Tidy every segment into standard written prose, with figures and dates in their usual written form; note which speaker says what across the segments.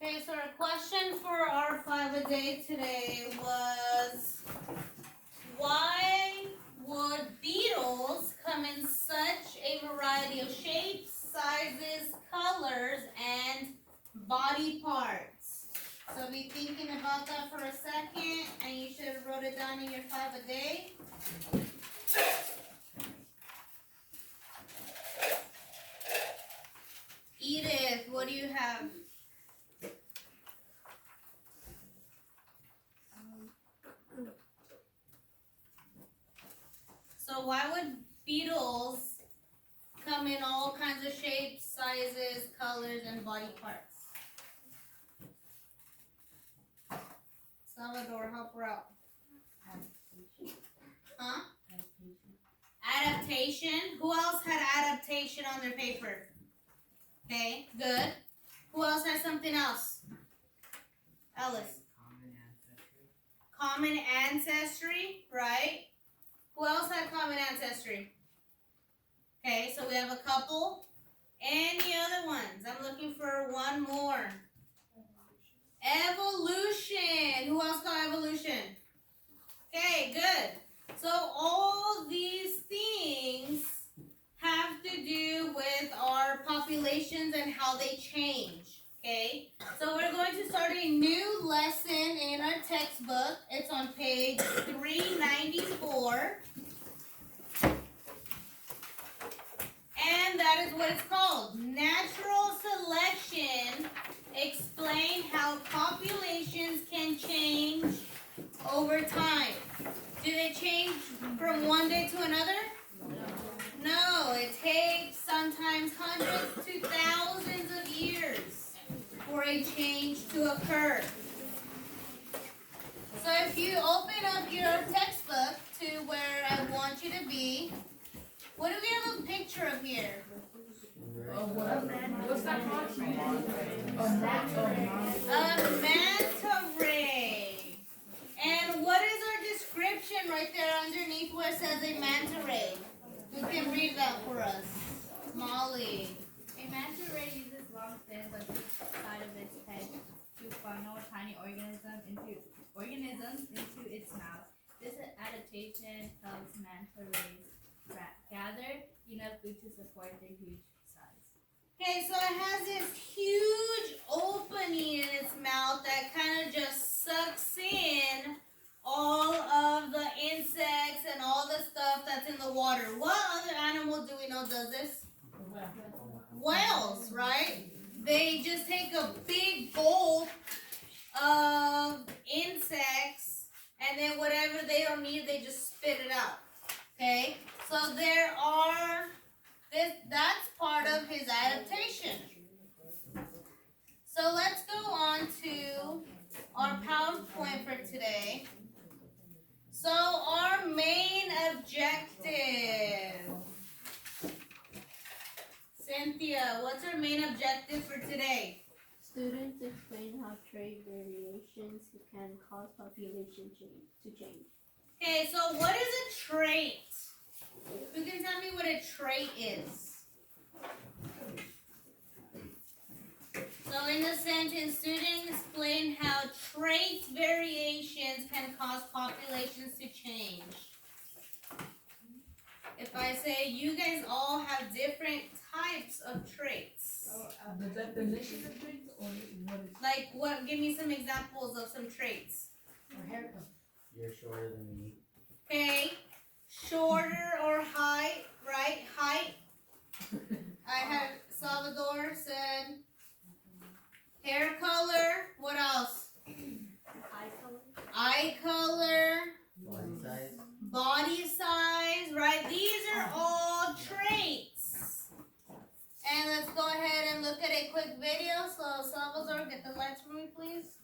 Speaker 1: Okay, so our question for our 5-a-day today was, why would beetles come in such a variety of shapes, sizes, colors, and body parts? So be thinking about that for a second, and you should have wrote it down in your 5-a-day. Edith, what do you have? So why would beetles come in all kinds of shapes, sizes, colors, and body parts? Salvador, help her out. Huh? Adaptation. Who else had adaptation on their paper? Okay, good. Who else has something else? Ellis. Common ancestry, right? Who else had common ancestry? Okay, so we have a couple. Any other ones? I'm looking for one more. Evolution. Who else got evolution? Okay, good. So all these things have to do with our populations and how they change. Okay, so we're going to start a new lesson in our textbook. It's on page 394. And that is what it's called. Natural selection. Explain how populations can change over time. Do they change from one day to another? No, it takes sometimes hundreds to thousands of years for a change to occur. So if you open up your textbook to where I want you to be, what do we have a picture of here?
Speaker 2: What's that called?
Speaker 1: A manta ray. And what is our description right there underneath where it says a manta ray? Who can read that for us? Molly.
Speaker 3: A manta ray uses long fins on each side of its head to funnel tiny organisms into its mouth. This adaptation helps manta rays gather enough food to support their huge size.
Speaker 1: Okay, so it has this huge opening in its mouth that kind of just sucks in all of the insects and all the stuff that's in the water. What other animal do we know does this? Whales, right? They just take a big bowl of insects, and then whatever they don't need, they just spit it out. Okay? So that's part of his adaptation. So let's go on to our PowerPoint for today. So our main objective. Cynthia, what's our main objective for today?
Speaker 4: Students explain how trait variations can cause population to change.
Speaker 1: Okay, so what is a trait? Who can tell me what a trait is? So in the sentence, students explain how trait variations can cause populations to change. If I say you guys all have different types of traits.
Speaker 2: The definition of traits or what is
Speaker 1: Like what? Give me some examples of some traits.
Speaker 2: or haircut?
Speaker 5: You're shorter than me.
Speaker 1: Okay, shorter or height, right? Height. I had Salvador said hair color. What else? Eye color.
Speaker 5: Body size.
Speaker 1: Body size, right? These are all traits. And let's go ahead and look at a quick video. So Salvador, get the lights for me, please.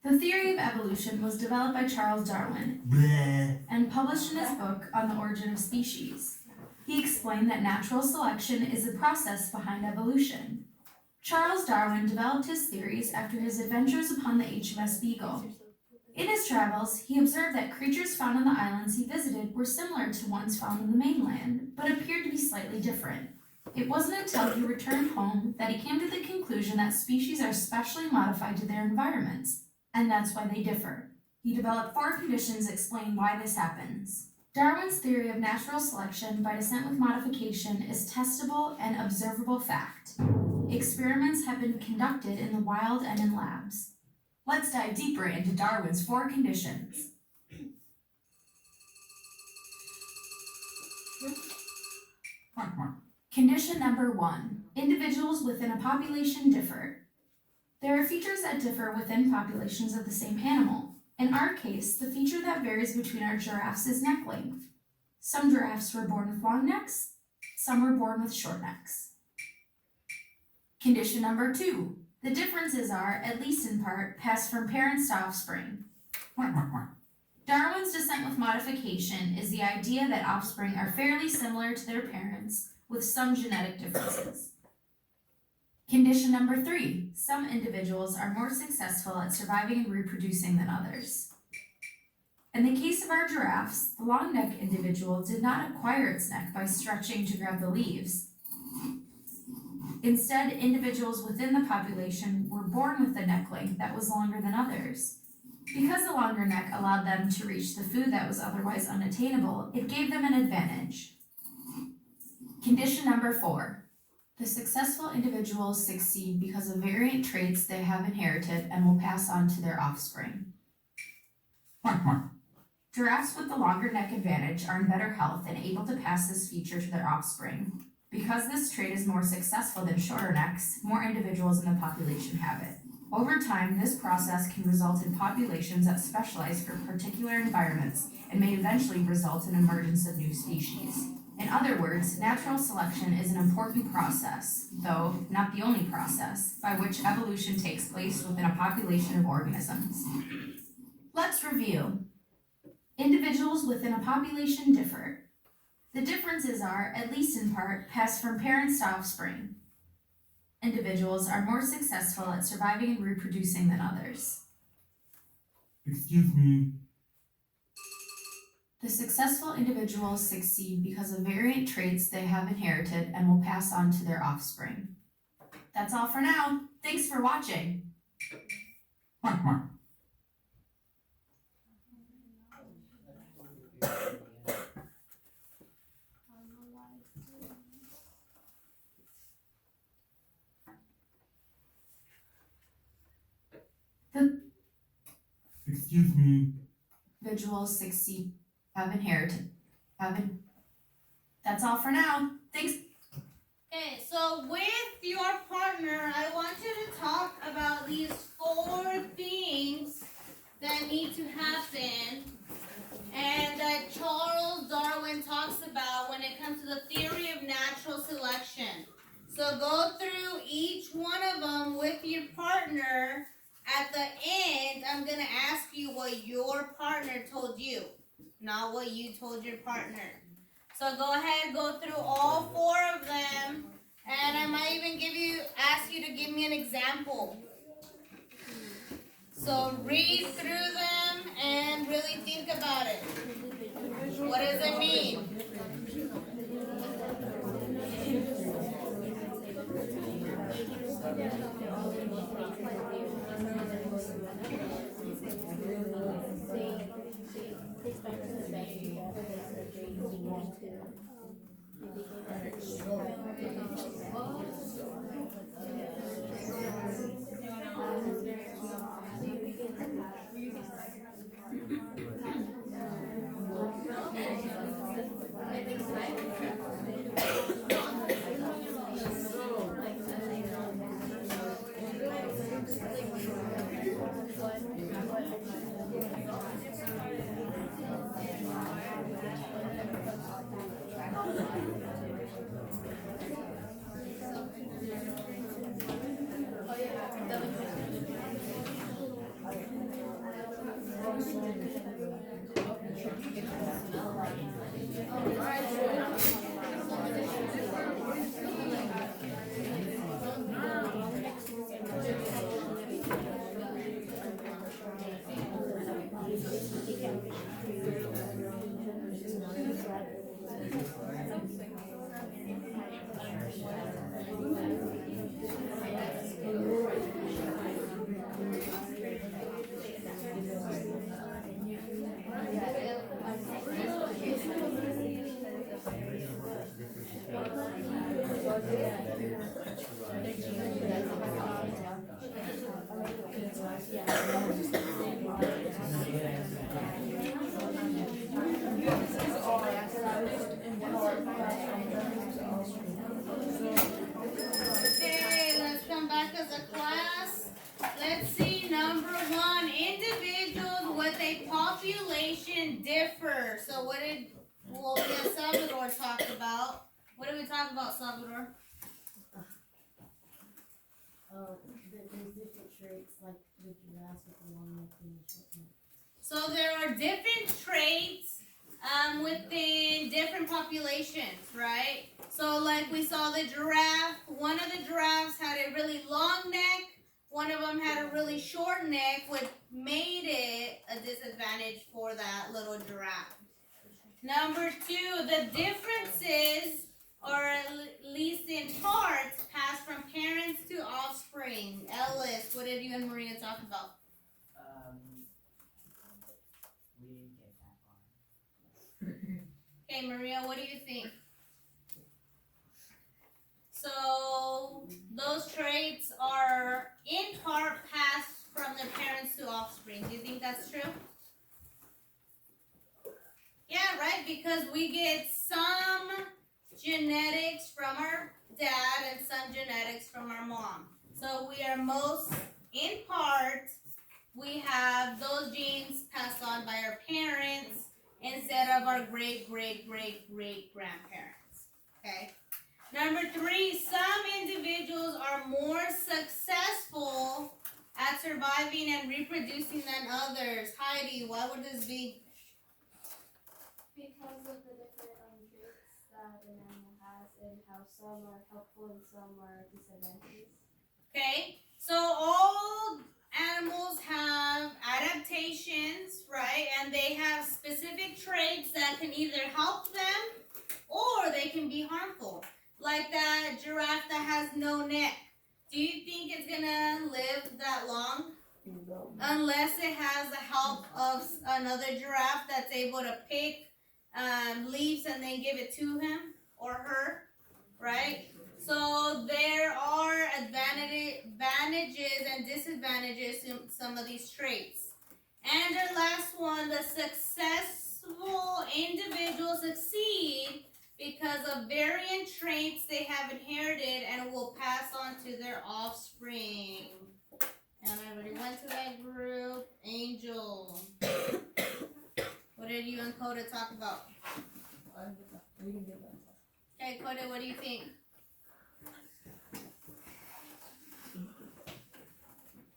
Speaker 6: The theory of evolution was developed by Charles Darwin and published in his book On the Origin of Species. He explained that natural selection is the process behind evolution. Charles Darwin developed his theories after his adventures upon the HMS Beagle. In his travels, he observed that creatures found on the islands he visited were similar to ones found on the mainland, but appeared to be slightly different. It wasn't until he returned home that he came to the conclusion that species are specially modified to their environments, and that's why they differ. He developed 4 conditions explaining why this happens. Darwin's theory of natural selection by descent with modification is testable and observable fact. Experiments have been conducted in the wild and in labs. Let's dive deeper into Darwin's 4 conditions. Condition number 1. Individuals within a population differ. There are features that differ within populations of the same animal. In our case, the feature that varies between our giraffes is neck length. Some giraffes were born with long necks, some were born with short necks. Condition number 2. The differences are, at least in part, passed from parents to offspring. Darwin's descent with modification is the idea that offspring are fairly similar to their parents, with some genetic differences. Condition number 3. Some individuals are more successful at surviving and reproducing than others. In the case of our giraffes, the long neck individual did not acquire its neck by stretching to grab the leaves. Instead, individuals within the population were born with a neck length that was longer than others. Because the longer neck allowed them to reach the food that was otherwise unattainable, it gave them an advantage. Condition number 4. The successful individuals succeed because of variant traits they have inherited and will pass on to their offspring. Giraffes with the longer neck advantage are in better health and able to pass this feature to their offspring. Because this trait is more successful than shorter necks, more individuals in the population have it. Over time, this process can result in populations that specialize for particular environments and may eventually result in emergence of new species. In other words, natural selection is an important process, though not the only process, by which evolution takes place within a population of organisms. Let's review. Individuals within a population differ. The differences are, at least in part, passed from parents to offspring. Individuals are more successful at surviving and reproducing than others.
Speaker 7: Excuse me.
Speaker 6: The successful individuals succeed because of variant traits they have inherited and will pass on to their offspring. That's all for now. Thanks for watching.
Speaker 7: Excuse me.
Speaker 6: Individuals succeed, have inherited, That's all for now. Thanks.
Speaker 1: Okay, so with your partner, I want you to talk about these 4 things that need to happen and that Charles Darwin talks about when it comes to the theory of natural selection. So go through each one of them with your partner. At the end, I'm going to ask you what your partner told you, not what you told your partner. So go ahead, go through all 4 of them, and I might even ask you to give me an example. So read through them and really think about it. What does it mean? Okay, let's come back as a class. Let's see, number one, individuals with a population differ. So what did, well, yeah, Salvador talk about? What did we talk about, Salvador?
Speaker 4: There's different traits, like the giraffes with the long neck and the short neck.
Speaker 1: So there are different traits within different populations, right? So like we saw the giraffe, one of the giraffes had a really long neck, one of them had a really short neck, which made it a disadvantage for that little giraffe. Number two, the differences, or at least in parts, pass from parents to offspring. Ellis, what did you and Maria talk about?
Speaker 5: We didn't get that far.
Speaker 1: Okay, Maria, what do you think? So those traits are in part passed from their parents to offspring. Do you think that's true? Yeah, right, because we get some genetics from our dad and some genetics from our mom. So we are most, in part, we have those genes passed on by our parents instead of our great grandparents. Okay. Number three, some individuals are more successful at surviving and reproducing than others. Heidi, why would this be?
Speaker 4: Because of the different traits that an animal has and how some are helpful and some are disadvantages.
Speaker 1: Okay, so all animals have adaptations, right? And they have specific traits that can either help them or they can be harmful. Like that giraffe that has no neck. Do you think it's gonna live that long? Unless it has the help of another giraffe that's able to pick leaves and then give it to him or her, right? So there are advantages and disadvantages to some of these traits. And the last one, the successful individuals succeed because of variant traits they have inherited and will pass on to their offspring. And I already went to that group. Angel. What did you and Coda talk about?
Speaker 2: We can get that.
Speaker 1: Okay, Coda, what do you think?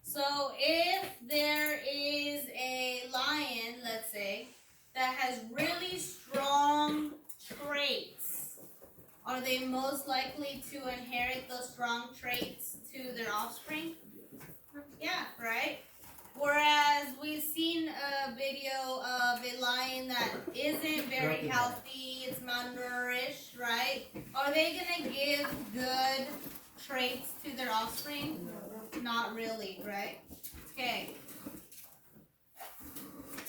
Speaker 1: So if there is a lion, let's say, that has really strong traits, are they most likely to inherit those strong traits to their offspring? Yeah, right? Whereas we've seen a video of a lion that isn't very healthy, it's malnourished, right? Are they gonna give good traits to their offspring? Not really, right? Okay.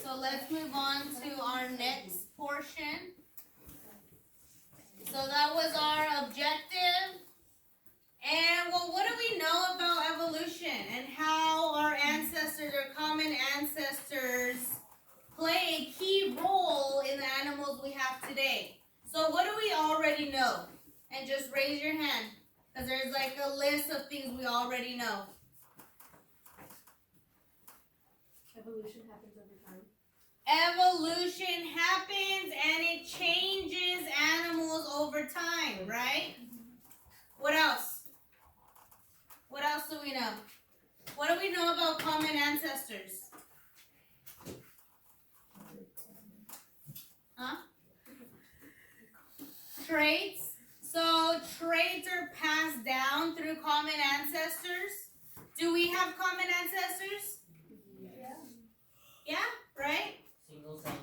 Speaker 1: So let's move on to our next portion. So that was our objective. And well, what do we know about evolution and how our ancestors, our common ancestors, play a key role in the animals we have today? So what do we already know? And just raise your hand, because there's like a list of things we already know.
Speaker 4: Evolution happens over time.
Speaker 1: Evolution happens and it changes animals over time, right? What else? What else do we know? What do we know about common ancestors? Huh? Traits. So traits are passed down through common ancestors. Do we have common ancestors? Yeah, right?
Speaker 5: Single cell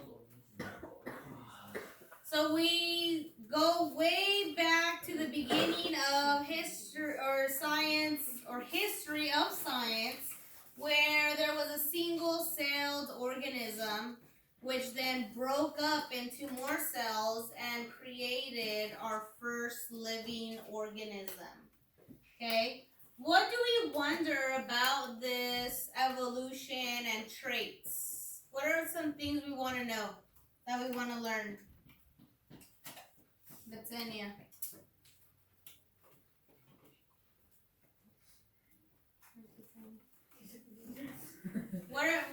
Speaker 1: So we go way back to the beginning of history or science or history of science, where there was a single-celled organism which then broke up into more cells and created our first living organism. Okay? What do we wonder about this evolution and traits? What are some things we want to know, that we want to learn? Betania.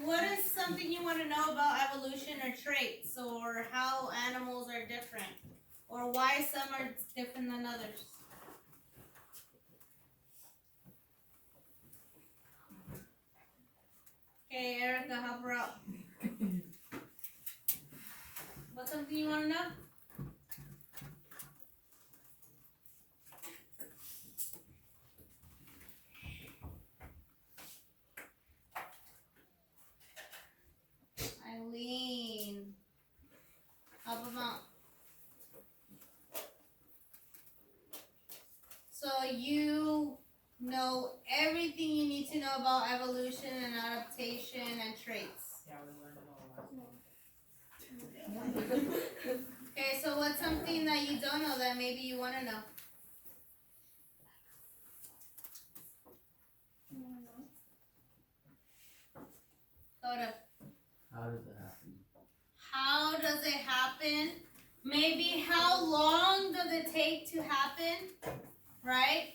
Speaker 1: What is something you want to know about evolution or traits, or how animals are different, or why some are different than others? Okay, Erica, help her out. What's something you want to know? Eileen, help them out. So you know everything you need to know about evolution and adaptation and traits.
Speaker 5: Yeah, we learned it all last time.
Speaker 1: Okay, so what's something that you don't know that maybe you want to know? Coda.
Speaker 5: How does it happen?
Speaker 1: How does it happen? Maybe how long does it take to happen? Right?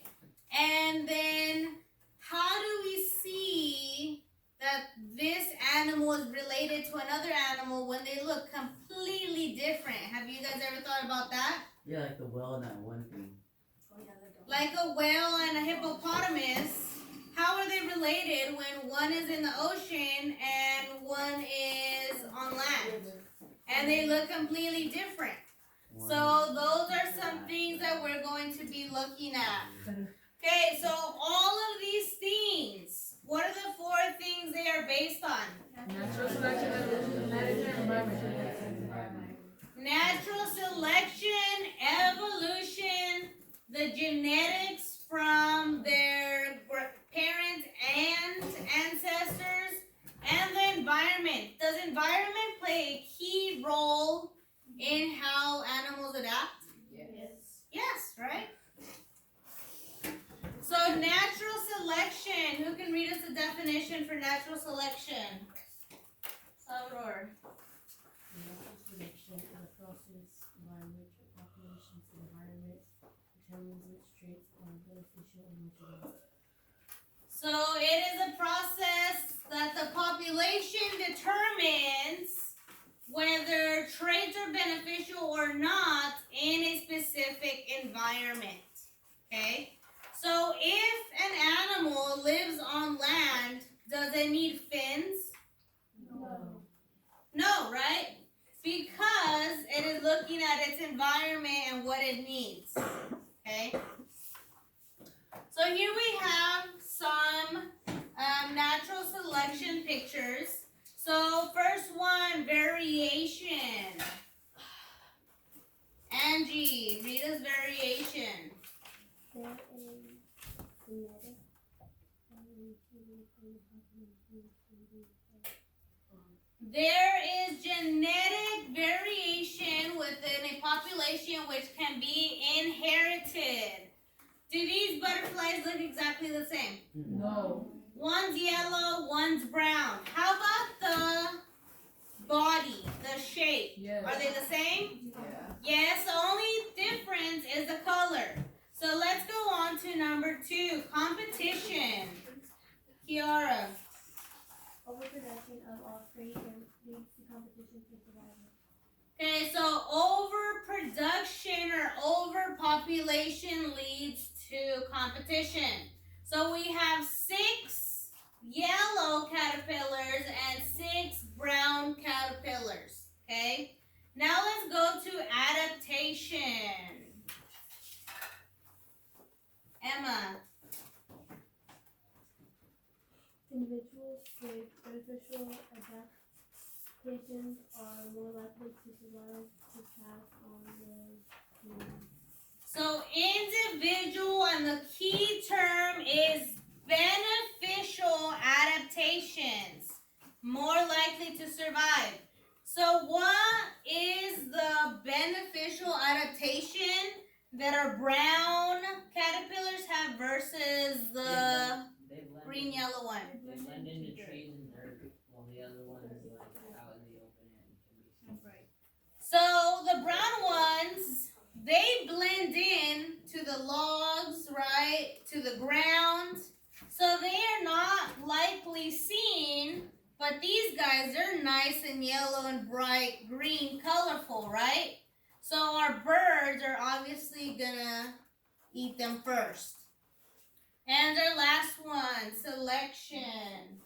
Speaker 1: And then how do we see that this animal is related to another animal when they look completely different? Have you guys ever thought about that?
Speaker 5: Yeah, like the whale and that one thing.
Speaker 1: Like a whale and a hippopotamus, how are they related when one is in the ocean and one is on land? And they look completely different. So those are some things that we're going to be looking at. Okay, so all of these things, what are the 4 things they are based on?
Speaker 2: Natural selection, evolution, management, environment.
Speaker 1: Natural selection, evolution, the genetics from their parents and ancestors, and the environment. Does environment play a key role in how animals adapt?
Speaker 3: Yes.
Speaker 1: Yes, right? So natural selection, who can read us the definition for natural selection? Salvador.
Speaker 8: Natural selection is a process by which a population's environment determines which traits are beneficial and which are not.
Speaker 1: So it is a process that the population determines whether traits are beneficial or not in a specific environment. Okay? So if an animal lives on land, does it need fins?
Speaker 4: No.
Speaker 1: No, right? Because it is looking at its environment and what it needs. Okay? So here we have some natural selection pictures. So first one, variation. Angie, read us variation.
Speaker 4: There is genetic variation in population.
Speaker 1: There is genetic variation within a population which can be inherited. Do these butterflies look exactly the same?
Speaker 2: No.
Speaker 1: One's yellow, one's brown. How about the body, the shape?
Speaker 2: Yes.
Speaker 1: Are they the same?
Speaker 2: Yeah.
Speaker 1: Yes, the only difference is the color. So let's go on to number 2, competition. Kiara.
Speaker 4: Overproduction of all three leads to competition for survival.
Speaker 1: Okay, so overproduction or overpopulation leads to competition. So we have 6 yellow caterpillars and 6 brown caterpillars. Okay, now let's go to adaptation. Emma.
Speaker 4: Individuals with beneficial adaptations are more likely to survive to pass on their genes.
Speaker 1: So individual, and the key term is beneficial adaptations, more likely to survive. So what is the beneficial adaptation that our brown caterpillars have versus the
Speaker 5: They blend
Speaker 1: green yellow one?
Speaker 5: They blend into trees and dirt, while the other ones like out in the open and can be seen.
Speaker 3: Right.
Speaker 1: So the brown ones, they blend in to the logs, right? To the ground. So they are not likely seen, but these guys, they're nice and yellow and bright green, colorful, right? So our birds are obviously gonna eat them first. And our last one, selection.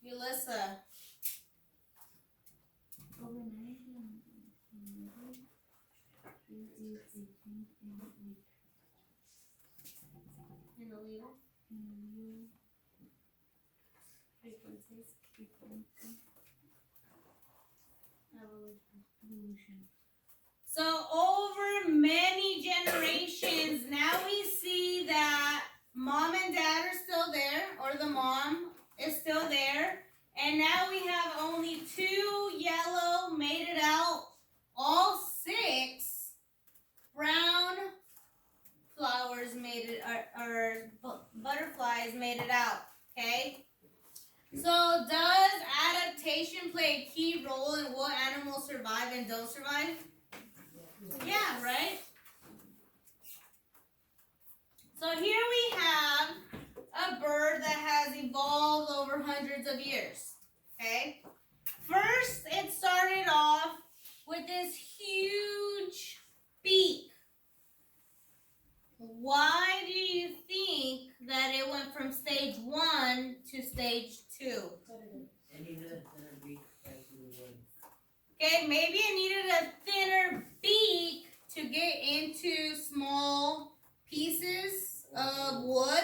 Speaker 1: Yulissa. In the leader. So over many generations, now we see that mom and dad are still there, or the mom is still there, and now we have only 2 yellow made it out, all 6 brown flowers made it, or butterflies made it out, okay? So does adaptation play a key role in what animals survive and don't survive? Yeah, right? So here we have a bird that has evolved over hundreds of years, okay? First, it started off with this huge beak. Why do you think that it went from stage 1 to stage 2?
Speaker 5: It needed a thinner beak like we would.
Speaker 1: Okay, maybe it needed a thinner beak to get into small pieces of wood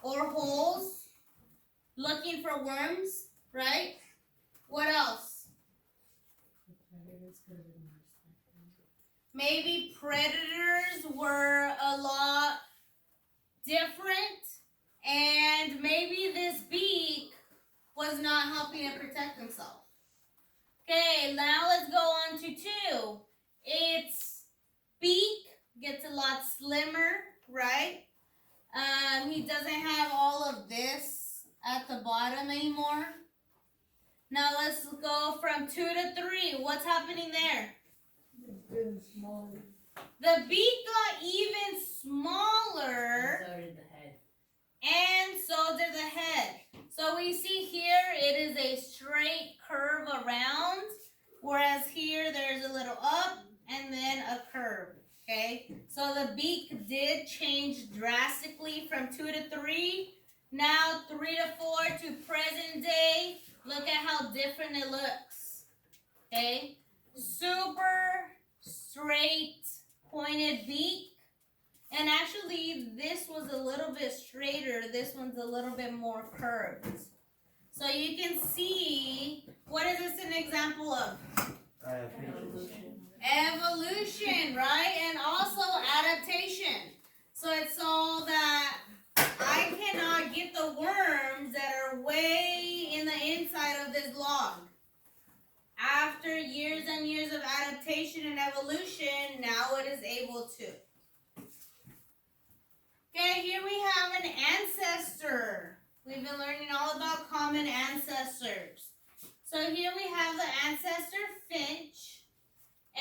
Speaker 1: or holes, looking for worms, right? What else? Maybe predators were a lot different, and maybe this beak was not helping it protect himself. Okay, now let's go on to 2. Its beak gets a lot slimmer, right? He doesn't have all of this at the bottom anymore. Now let's go from 2 to 3. What's happening there? The beak got even smaller,
Speaker 5: So did the head.
Speaker 1: and so did the head. So we see here it is a straight curve around, whereas here there's a little up and then a curve, okay? So the beak did change drastically from 2 to 3. Now 3 to 4 to present day. Look at how different it looks, okay? Super straight pointed beak. And actually, this was a little bit straighter. This one's a little bit more curved. So you can see, what is this an example of? Evolution, right? And also adaptation. So it's all that I cannot get the worms that are way in the inside of this log. After years and years of adaptation and evolution, now it is able to. Okay, here we have an ancestor. We've been learning all about common ancestors. So here we have the ancestor finch.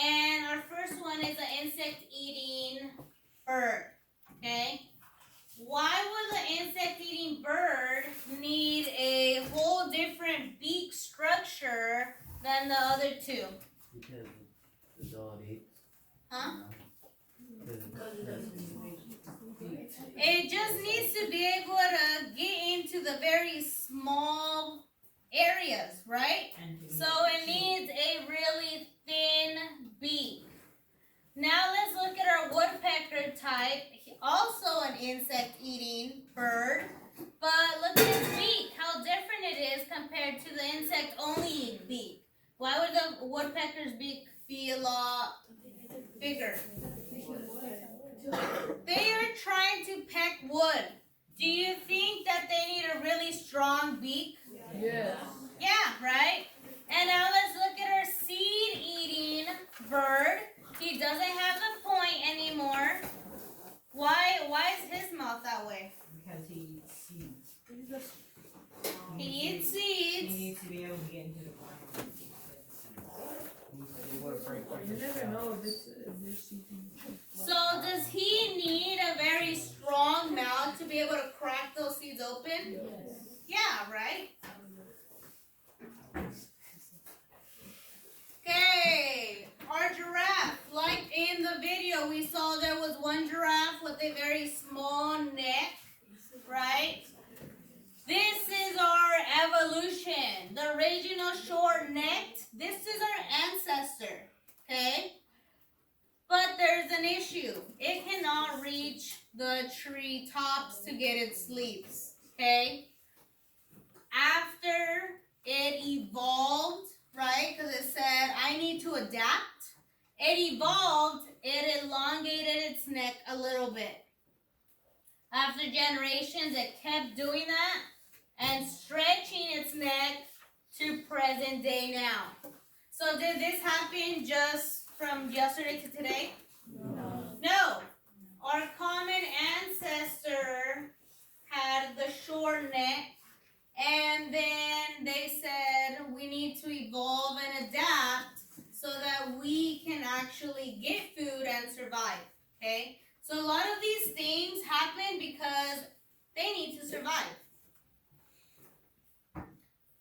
Speaker 1: And our first one is an insect-eating bird. Okay? Why would the insect-eating bird need a whole different beak structure than the other 2?
Speaker 5: Because it's all it eats.
Speaker 1: Huh?
Speaker 5: It
Speaker 1: It just needs to be able to get into the very small areas, right? So it needs a really thin beak. Now let's look at our woodpecker type, also an insect-eating bird. But look at his beak, how different it is compared to the insect-only beak. Why would the woodpecker's beak be a lot bigger? They are trying to peck wood. Do you think that they need a really strong beak?
Speaker 2: Yes.
Speaker 1: Yeah, right? And now let's look at our seed-eating bird. He doesn't have the point anymore. Why is his mouth that way?
Speaker 5: Because he eats seeds.
Speaker 1: He eats
Speaker 5: He
Speaker 1: seeds.
Speaker 5: needs to be able to get into the farm.
Speaker 2: You never know this season.
Speaker 1: So does he need a very strong mouth to be able to crack those seeds open?
Speaker 8: Yes.
Speaker 1: Yeah, right? Okay, our giraffe. Like in the video, we saw there was one giraffe with a very small neck, right? This is our evolution. The original short-necked, this is our ancestor, okay? But there's an issue. It cannot reach the tree tops to get its leaves, okay? After it evolved, right, because it said, I need to adapt, it evolved, it elongated its neck a little bit. After generations, it kept doing that and stretching its neck to present day now. So did this happen just from yesterday to today? No. Our common ancestor had the short neck, and then they said we need to evolve and adapt so that we can actually get food and survive, okay? So a lot of these things happen because they need to survive.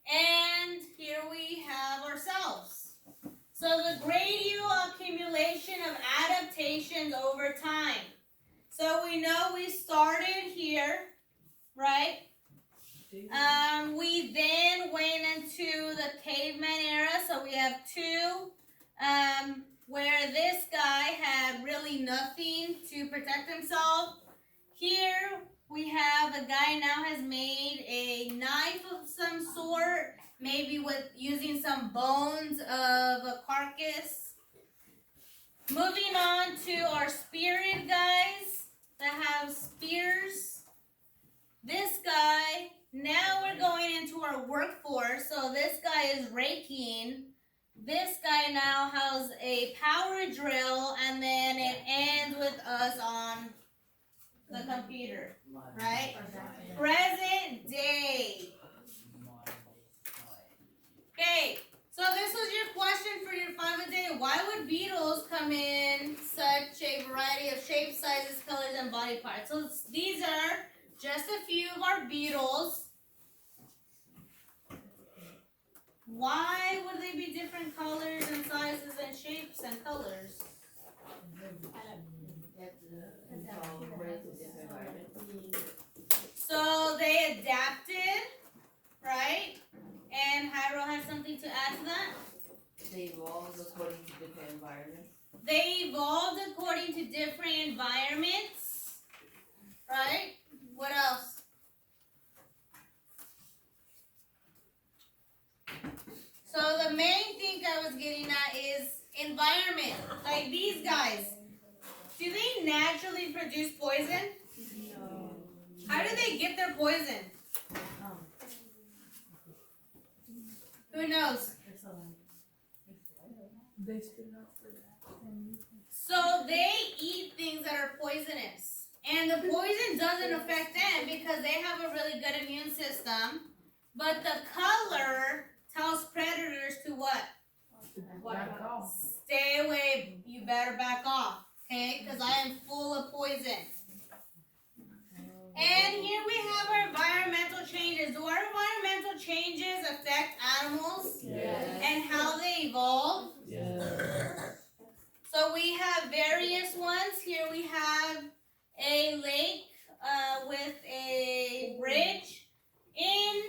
Speaker 1: And here we have ourselves. So the gradual accumulation of adaptations over time. So we know we started here, right? We then went into the caveman era. So we have two, where this guy had really nothing to protect himself. Here we have a guy now has made a knife of some sort, maybe with using some bones of a carcass. Moving on to our spirit guys that have spears. This guy, now we're going into our workforce. So this guy is raking. This guy now has a power drill, and then it ends with us on the computer, right? Present day. Okay, so this was your question for your 5-a-day. Why would beetles come in such a variety of shapes, sizes, colors, and body parts? So these are just a few of our beetles. Why would they be different colors and sizes and shapes and colors? So they adapted, right? And Hyro has something to add to that?
Speaker 5: They evolved according to different environments.
Speaker 1: They evolved according to different environments, right? What else? So the main thing I was getting at is environment. Like these guys, do they naturally produce poison?
Speaker 8: No.
Speaker 1: How do they get their poison? Who knows?
Speaker 2: They spit out for that.
Speaker 1: So they eat things that are poisonous. And the poison doesn't affect them because they have a really good immune system. But the color tells predators to what?
Speaker 2: Back off.
Speaker 1: Stay away. You better back off. Okay? Because I am full of poison. And here we have our environmental changes. Do our environmental changes affect animals?
Speaker 8: Yes.
Speaker 1: And how they evolve?
Speaker 8: Yes.
Speaker 1: So we have various ones. Here we have a lake with a bridge. In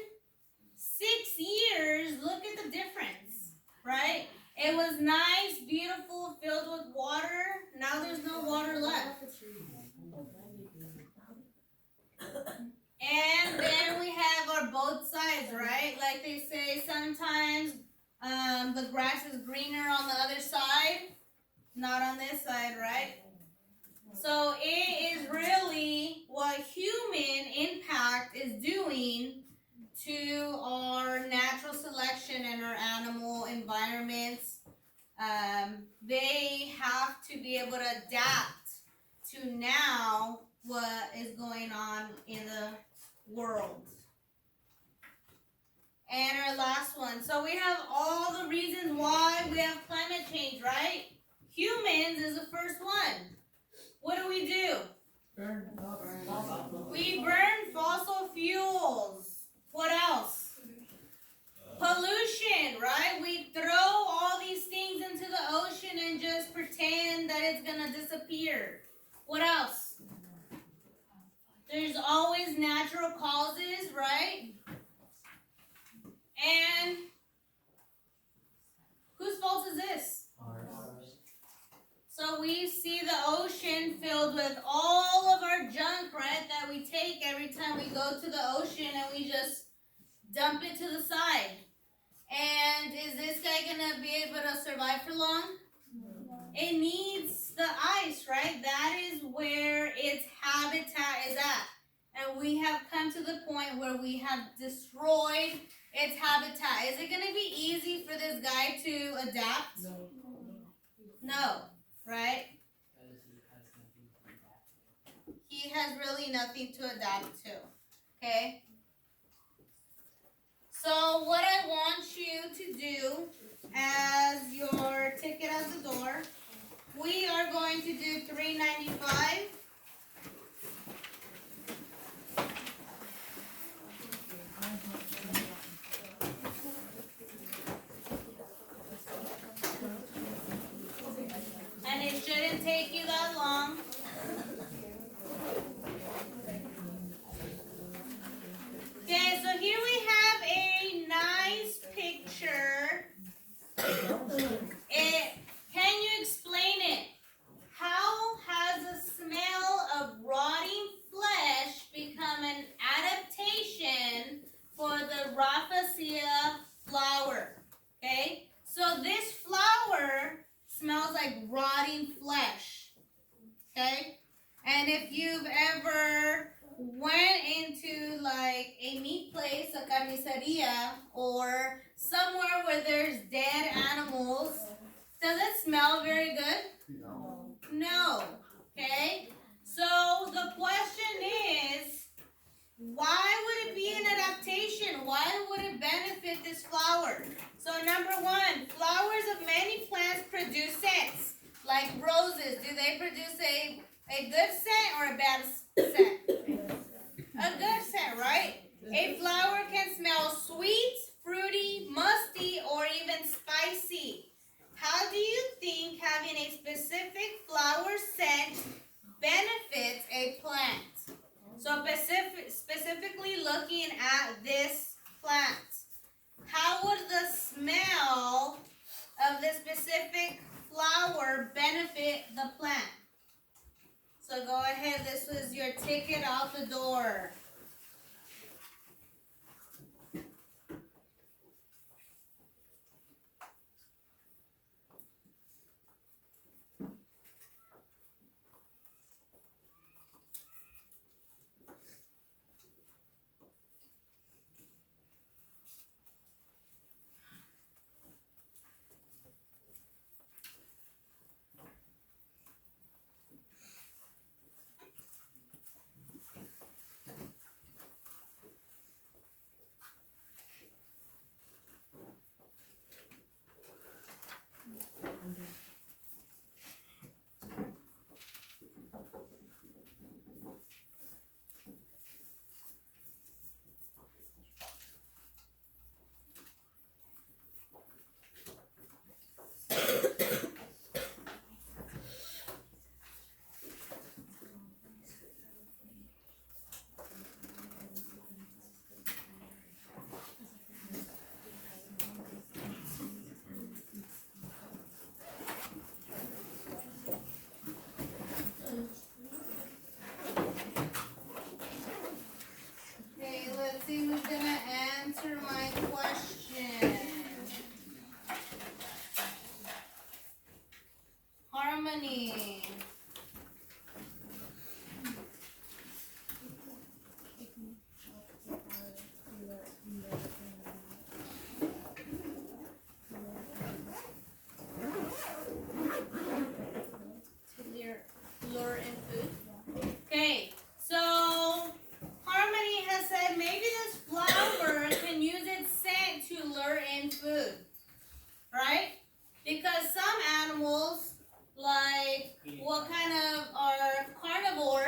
Speaker 1: 6 years, look at the difference, right? It was nice, beautiful, filled with water. Now there's no water left. And then we have our both sides, right? Like they say sometimes the grass is greener on the other side, not on this side, right? So it is really what human impact is doing to our natural selection and our animal world. And our last one. So we have all the reasons why we have climate change, right? Humans is the first one. What do?
Speaker 2: Burn it up.
Speaker 1: We burn fossil fuels. What else? Pollution, right? We throw all these things into the ocean and just pretend that it's gonna disappear. What else? There's always natural causes, right? And whose fault is this? So we see the ocean filled with all of our junk, right, that we take every time we go to the ocean and we just dump it to the side. And is this guy gonna be able to survive for long? It needs the ice, right? That is where its habitat is at. And we have come to the point where we have destroyed its habitat. Is it gonna be easy for this guy to adapt? No, right? He has really nothing to adapt to. Okay? So what I want you to do as your ticket at the door, we are going to do $3.95. And it shouldn't take you that long. Okay, so here we have a nice picture. Can you explain it? How has the smell of rotting flesh become an adaptation for the Rafflesia flower? Okay, so this flower smells like rotting flesh. Okay, and if you've ever went into like a meat place, a carniceria, or somewhere where there's dead animals, does it smell very good? No. Okay? So the question is, why would it be an adaptation? Why would it benefit this flower? So number one, flowers of many plants produce scents. Like roses, do they produce a good scent or a bad scent? A good scent, right? A flower can smell sweet, fruity, musty, or even spicy. How do you think having a specific flower scent benefits a plant? So specifically looking at this plant, how would the smell of this specific flower benefit the plant? So go ahead, this was your ticket out the door.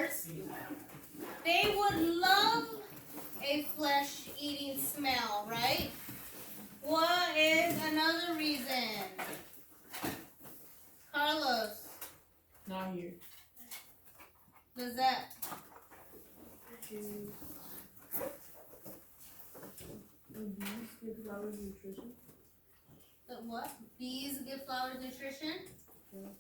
Speaker 1: flowers, they would love a flesh-eating smell, right? What is another reason? Carlos,
Speaker 2: Not here.
Speaker 1: does that?
Speaker 8: Bees give flowers nutrition.
Speaker 1: The what? Bees give flowers nutrition?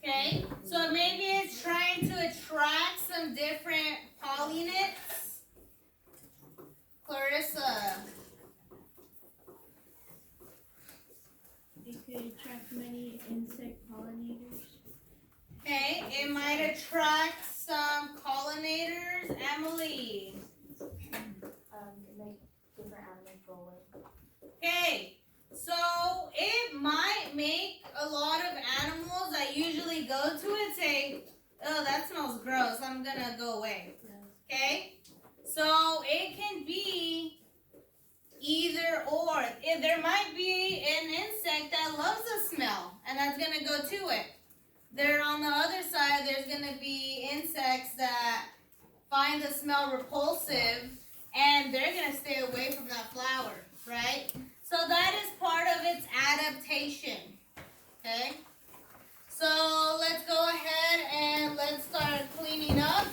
Speaker 1: Okay, so maybe it's trying to attract some different pollinates. Clarissa,
Speaker 3: It could attract many insect pollinators.
Speaker 1: okay, it might attract some pollinators. Emily,
Speaker 4: Make different animals go away.
Speaker 1: okay, so it might make a lot of animals that usually go to it say, oh, that smells gross, I'm gonna go away. Okay? So it can be either or. There might be an insect that loves the smell and that's gonna go to it. There on the other side, there's gonna be insects that find the smell repulsive and they're gonna stay away from that flower, right? So that is part of its adaptation. Okay? So let's go ahead and let's start cleaning up.